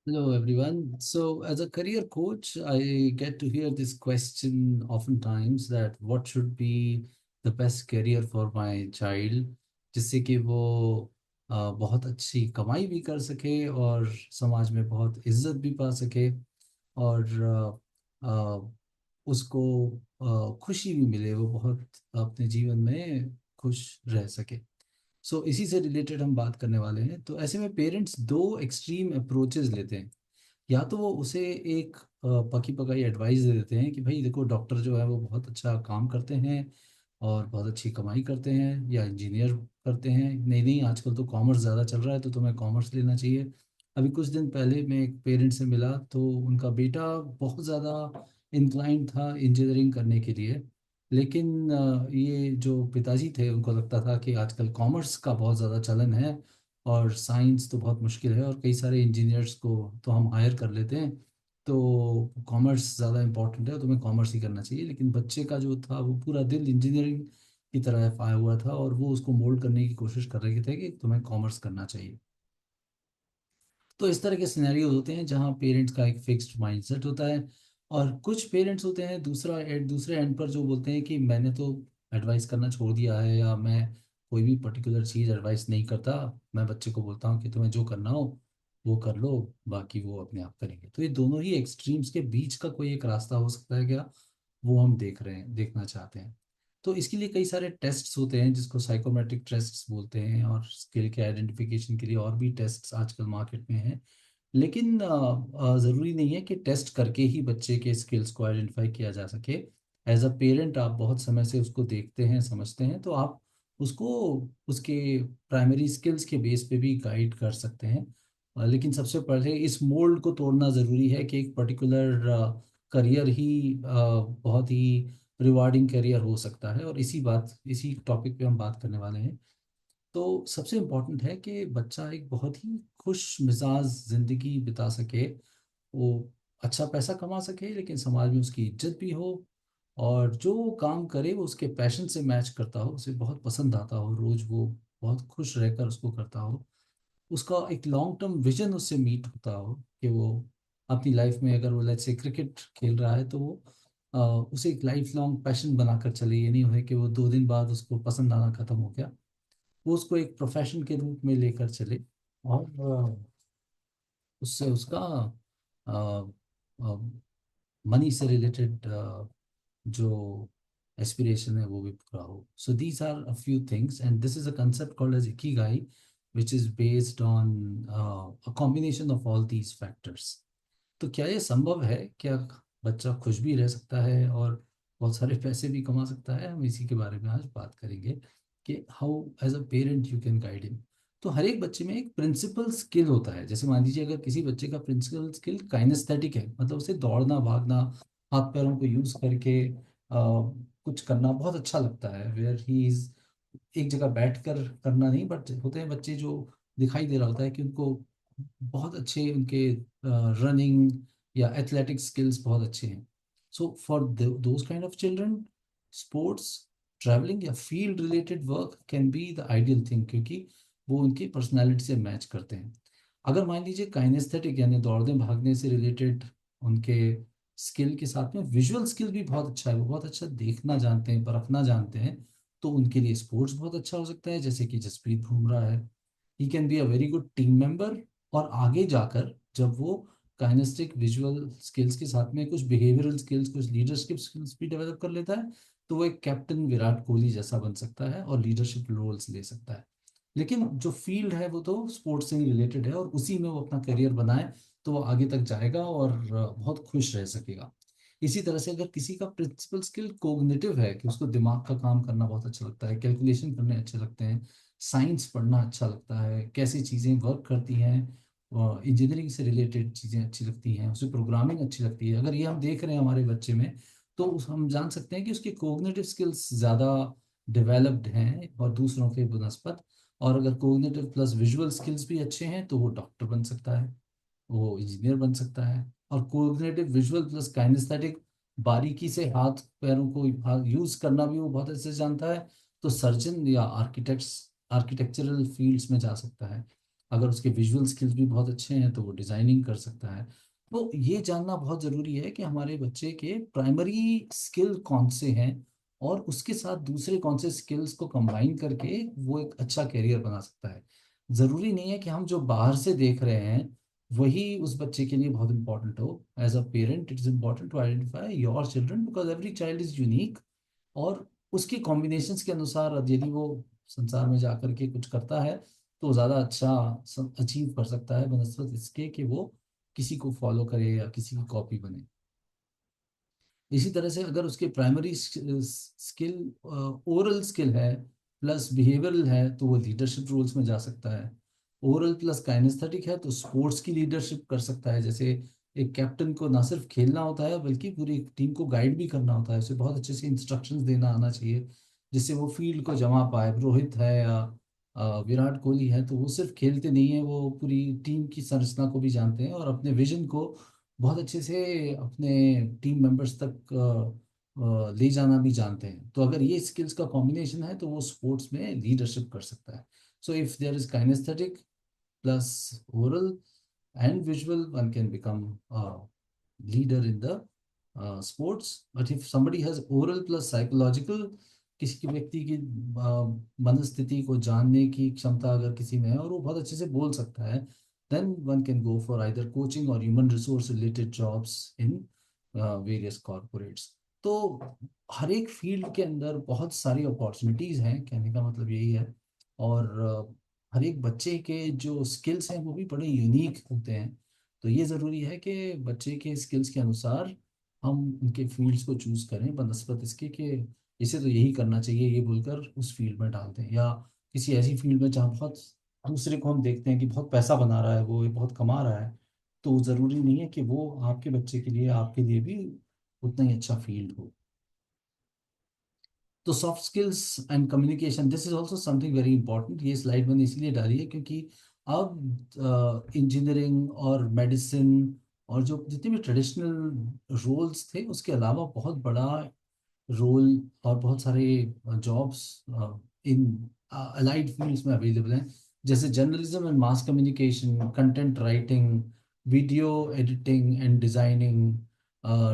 Hello, everyone. So, as a career coach, I get to hear this question oftentimes that what should be the best career for my child, जिससे कि वो बहुत अच्छी कमाई भी कर सके और समाज में बहुत इज्जत भी पा सके और उसको खुशी भी मिले, वो बहुत अपने जीवन में खुश रह सके। इसी से रिलेटेड हम बात करने वाले हैं। तो ऐसे में पेरेंट्स दो एक्सट्रीम अप्रोचेस लेते हैं। या तो वो उसे एक पकी पकाई एडवाइस दे देते हैं कि भाई देखो, डॉक्टर जो है वो बहुत अच्छा काम करते हैं और बहुत अच्छी कमाई करते हैं, या इंजीनियर करते हैं। नहीं नहीं, आजकल तो कॉमर्स ज़्यादा चल रहा है तो तुम्हें कॉमर्स लेना चाहिए। अभी कुछ दिन पहले मैं एक पेरेंट से मिला तो उनका बेटा बहुत ज़्यादा इंक्लाइंड था इंजीनियरिंग करने के लिए। लेकिन ये जो पिताजी थे उनको लगता था कि आजकल कॉमर्स का बहुत ज़्यादा चलन है और साइंस तो बहुत मुश्किल है और कई सारे इंजीनियर्स को तो हम हायर कर लेते हैं, तो कॉमर्स ज़्यादा इम्पोर्टेंट है, तुम्हें कॉमर्स ही करना चाहिए। लेकिन बच्चे का जो था वो पूरा दिल इंजीनियरिंग की तरफ आया हुआ था और वो उसको मोल्ड करने की कोशिश कर रहे थे कि तुम्हें कॉमर्स करना चाहिए। तो इस तरह के सिनेरियो होते हैं जहाँ पेरेंट्स का एक फिक्स्ड माइंडसेट होता है। और कुछ पेरेंट्स होते हैं दूसरे एंड पर जो बोलते हैं कि मैंने तो एडवाइस करना छोड़ दिया है, या मैं कोई भी पर्टिकुलर चीज़ एडवाइस नहीं करता। मैं बच्चे को बोलता हूँ कि तुम्हें जो करना हो वो कर लो, बाकी वो अपने आप करेंगे। तो ये दोनों ही एक्सट्रीम्स के बीच का कोई एक रास्ता हो सकता है क्या, वो हम देखना चाहते हैं। तो इसके लिए कई सारे टेस्ट्स होते हैं जिसको साइकोमेट्रिक टेस्ट्स बोलते हैं, और स्किल के आइडेंटिफिकेशन के लिए और भी टेस्ट्स आजकल मार्केट में हैं। लेकिन ज़रूरी नहीं है कि टेस्ट करके ही बच्चे के स्किल्स को आइडेंटिफाई किया जा सके। एज अ पेरेंट आप बहुत समय से उसको देखते हैं, समझते हैं, तो आप उसको उसके प्राइमरी स्किल्स के बेस पे भी गाइड कर सकते हैं। लेकिन सबसे पहले इस मोल्ड को तोड़ना ज़रूरी है कि एक पर्टिकुलर करियर ही बहुत ही रिवार्डिंग करियर हो सकता है। और इसी टॉपिक पे हम बात करने वाले हैं। तो सबसे इम्पोर्टेंट है कि बच्चा एक बहुत ही खुश मिजाज जिंदगी बिता सके, वो अच्छा पैसा कमा सके लेकिन समाज में उसकी इज्जत भी हो, और जो वो काम करे वो उसके पैशन से मैच करता हो, उसे बहुत पसंद आता हो, रोज वो बहुत खुश रहकर उसको करता हो। उसका एक लॉन्ग टर्म विजन उससे मीट होता हो कि वो अपनी लाइफ में, अगर वो लेट्स से क्रिकेट खेल रहा है तो वो अ, उसे एक लाइफ लॉन्ग पैशन बनाकर चले। ये नहीं हो कि वो 2 दिन बाद उसको पसंद आना खत्म हो गया। वो उसको एक प्रोफेशन के रूप में लेकर चले और उससे उसका मनी से रिलेटेड जो एस्पिरेशन है वो भी पूरा हो। So these are a few things and this is a concept called as ikigai, which is based on a combination of all these factors. तो क्या ये संभव है, क्या बच्चा खुश भी रह सकता है और बहुत सारे पैसे भी कमा सकता है? हम इसी के बारे में आज बात करेंगे कि how as a parent you can guide him. तो हर एक बच्चे में एक प्रिंसिपल स्किल होता है। जैसे मान लीजिए अगर किसी बच्चे का प्रिंसिपल स्किल काइनेस्थेटिक है, मतलब उसे दौड़ना भागना, हाथ पैरों को यूज करके कुछ करना बहुत अच्छा लगता है, वेयर ही इज एक जगह बैठकर करना नहीं, बट होते हैं बच्चे जो दिखाई दे रहा होता है कि उनको बहुत अच्छे उनके रनिंग या एथलेटिक स्किल्स बहुत अच्छे हैं। So for those kind of children, sports, travelling या field related work can be the ideal thing, क्योंकि वो उनकी पर्सनैलिटी से मैच करते हैं। अगर मान लीजिए काइनेस्थेटिक यानी दौड़ने भागने से रिलेटेड उनके स्किल के साथ में विजुअल स्किल भी बहुत अच्छा है, वो बहुत अच्छा देखना जानते हैं, परखना जानते हैं, तो उनके लिए स्पोर्ट्स बहुत अच्छा हो सकता है। जैसे कि जसप्रीत बुमराह है, he can be a very good team member. और आगे जाकर जब वो काइनेस्टिक विजुअल स्किल्स के साथ में कुछ बिहेवियरल स्किल्स, कुछ लीडरशिप स्किल्स भी डेवलप कर लेता है, तो वो एक कैप्टन विराट कोहली जैसा बन सकता है और लीडरशिप रोल्स ले सकता है। लेकिन जो फील्ड है वो तो स्पोर्ट्स से ही रिलेटेड है, और उसी में वो अपना करियर बनाए तो वो आगे तक जाएगा और बहुत खुश रह सकेगा। इसी तरह से अगर किसी का प्रिंसिपल स्किल कोग्निटिव है, कि उसको दिमाग का काम करना बहुत अच्छा लगता है, कैलकुलेशन करने अच्छे लगते हैं, साइंस पढ़ना अच्छा लगता है, कैसी चीज़ें वर्क करती हैं, इंजीनियरिंग से रिलेटेड चीज़ें अच्छी लगती हैं, उसे प्रोग्रामिंग अच्छी लगती है, अगर ये हम देख रहे हैं हमारे बच्चे में, तो हम जान सकते हैं कि उसके कोग्निटिव स्किल्स ज़्यादा डेवलप्ड हैं और दूसरों के बनस्पत। और अगर कोग्निटिव प्लस विजुअल स्किल्स भी अच्छे हैं तो वो डॉक्टर बन सकता है, वो इंजीनियर बन सकता है। और कोऑर्डिनेटिव विजुअल प्लस काइनेस्थेटिक, बारीकी से हाथ पैरों को यूज करना भी वो बहुत अच्छे से जानता है, तो सर्जन या आर्किटेक्चरल फील्ड्स में जा सकता है। अगर उसके विजुअल स्किल्स भी बहुत अच्छे हैं तो वो डिजाइनिंग कर सकता है। तो ये जानना बहुत जरूरी है कि हमारे बच्चे के प्राइमरी स्किल कौन से हैं, और उसके साथ दूसरे कौन से स्किल्स को कंबाइन करके वो एक अच्छा करियर बना सकता है। जरूरी नहीं है कि हम जो बाहर से देख रहे हैं वही उस बच्चे के लिए बहुत इंपॉर्टेंट हो। As a parent it is important to identify your children, because every child is unique. और उसकी कॉम्बिनेशंस के अनुसार अब यदि वो संसार में जाकर के कुछ करता है तो ज़्यादा अच्छा अचीव कर सकता है, बनस्पत इसके कि वो किसी को फॉलो करे या किसी की कॉपी बने। इसी तरह से अगर उसके प्राइमरी स्किल ओरल स्किल है प्लस बिहेवियरल है तो वो लीडरशिप रोल्स में जा सकता है। ओरल प्लस काइनेस्थेटिक है तो स्पोर्ट्स की लीडरशिप कर सकता है। जैसे एक कैप्टन को ना सिर्फ खेलना होता है बल्कि पूरी टीम को गाइड भी करना होता है, उसे बहुत अच्छे से इंस्ट्रक्शंस देना आना चाहिए जिससे वो फील्ड को जमा पाए। रोहित है या विराट कोहली है तो वो सिर्फ खेलते नहीं है, वो पूरी टीम की संरचना को भी जानते हैं और अपने विजन को बहुत अच्छे से अपने टीम मेंबर्स तक ले जाना भी जानते हैं। तो अगर ये स्किल्स का कॉम्बिनेशन है तो वो स्पोर्ट्स में लीडरशिप कर सकता है। So if there is kinesthetic plus oral and visual, one can become leader in the sports. But if somebody has oral plus psychological, किसी की व्यक्ति की मनस्थिति को जानने की क्षमता अगर किसी में है और वो बहुत अच्छे से बोल सकता है, then one can go for either coaching or human resource related jobs in various corporates. तो हर एक फील्ड के अंदर बहुत सारी अपॉर्चुनिटीज हैं, कहने का मतलब यही है। और हर एक बच्चे के जो स्किल्स हैं वो भी बड़े यूनिक होते हैं। तो ये ज़रूरी है कि बच्चे के स्किल्स के अनुसार हम उनके फील्ड्स को चूज़ करें, बनस्पत इसके कि इसे तो यही करना चाहिए ये बोलकर उस फील्ड में डाल दें, या किसी ऐसी फील्ड में जहाँ बहुत दूसरे को हम देखते हैं कि बहुत पैसा बना रहा है, वो ये बहुत कमा रहा है, तो ज़रूरी नहीं है कि वो आपके बच्चे के लिए आपके लिए भी उतना ही अच्छा फील्ड हो। तो soft skills and communication, this is also something very important. ये स्लाइड मैंने इसलिए डाली है क्योंकि अब इंजीनियरिंग और मेडिसिन और जो जितने भी ट्रेडिशनल रोल्स थे उसके अलावा बहुत बड़ा रोल और बहुत सारे जॉब्स इन अलाइड फील्ड्स में अवेलेबल हैं। जैसे journalism and mass communication, content writing, video editing and designing,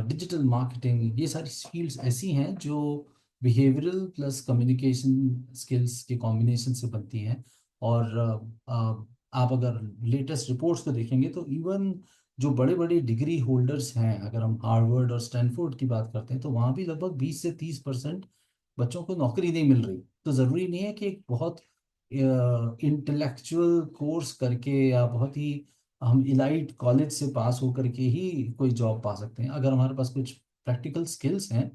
digital marketing, ये सारी फील्ड्स ऐसी हैं जो बिहेवियरल प्लस कम्युनिकेशन स्किल्स के कॉम्बिनेशन से बनती हैं। और आप अगर लेटेस्ट रिपोर्ट्स को देखेंगे तो इवन जो बड़े बड़े डिग्री होल्डर्स हैं, अगर हम हार्वर्ड और स्टैनफोर्ड की बात करते हैं तो वहाँ भी लगभग 20 से 30% बच्चों को नौकरी नहीं मिल रही। तो ज़रूरी नहीं है कि एक बहुत इंटेलेक्चुअल कोर्स करके या बहुत ही हम इलाइट कॉलेज से पास होकर के ही कोई जॉब पा सकते हैं। अगर हमारे पास कुछ प्रैक्टिकल स्किल्स हैं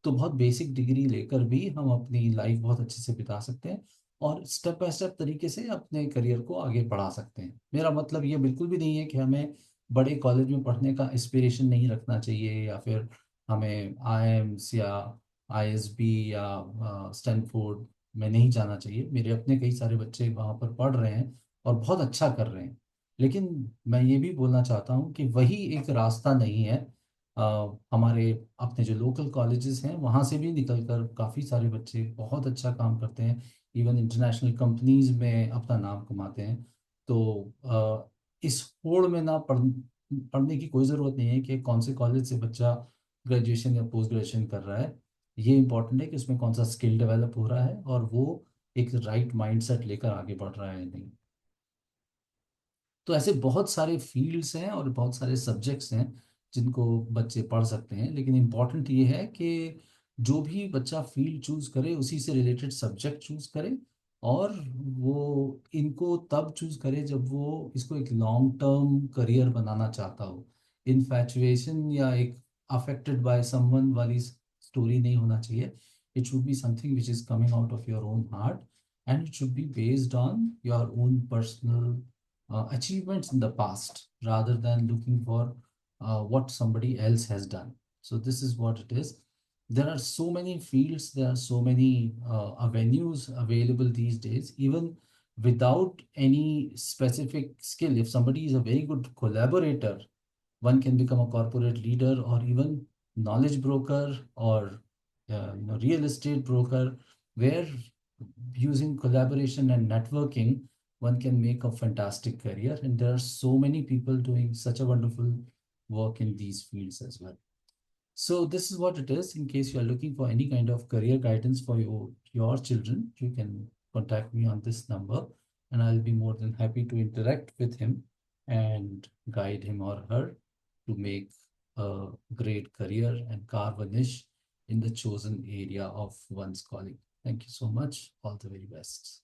तो बहुत बेसिक डिग्री लेकर भी हम अपनी लाइफ बहुत अच्छे से बिता सकते हैं और स्टेप बाय स्टेप तरीके से अपने करियर को आगे बढ़ा सकते हैं। मेरा मतलब ये बिल्कुल भी नहीं है कि हमें बड़े कॉलेज में पढ़ने का एस्पिरेशन नहीं रखना चाहिए या फिर हमें आईआईएम्स या आईएसबी या स्टैनफोर्ड में नहीं जाना चाहिए। मेरे अपने कई सारे बच्चे वहाँ पर पढ़ रहे हैं और बहुत अच्छा कर रहे हैं। लेकिन मैं ये भी बोलना चाहता हूँ कि वही एक रास्ता नहीं है। हमारे अपने जो लोकल कॉलेजेस हैं वहाँ से भी निकलकर काफ़ी सारे बच्चे बहुत अच्छा काम करते हैं, इवन इंटरनेशनल कंपनीज में अपना नाम कमाते हैं। तो इस होड़ में ना पढ़ने की कोई ज़रूरत नहीं है कि कौन से कॉलेज से बच्चा ग्रेजुएशन या पोस्ट ग्रेजुएशन कर रहा है। ये इंपॉर्टेंट है कि उसमें कौन सा स्किल डेवलप हो रहा है और वो एक राइट माइंडसेट लेकर आगे बढ़ रहा है नहीं। तो ऐसे बहुत सारे फील्ड्स हैं और बहुत सारे सब्जेक्ट्स हैं जिनको बच्चे पढ़ सकते हैं, लेकिन इम्पॉर्टेंट ये है कि जो भी बच्चा फील्ड चूज करे उसी से रिलेटेड सब्जेक्ट चूज करे, और वो इनको तब चूज करे जब वो इसको एक लॉन्ग टर्म करियर बनाना चाहता हो। इन्फैचुएशन या एक अफेक्टेड बाय समवन वाली स्टोरी नहीं होना चाहिए। It should be something which is coming out of your own heart, and it should be based on your own personal achievements in the past rather than looking for what somebody else has done. So this is what it is. There are so many fields, there are so many avenues available these days, even without any specific skill. If somebody is a very good collaborator, one can become a corporate leader or even knowledge broker or real estate broker, where using collaboration and networking one can make a fantastic career, and there are so many people doing such a wonderful work in these fields as well. So this is what it is. In case you are looking for any kind of career guidance for your children, you can contact me on this number, and I'll be more than happy to interact with him and guide him or her to make a great career and carve a niche in the chosen area of one's calling. Thank you so much. All the very best.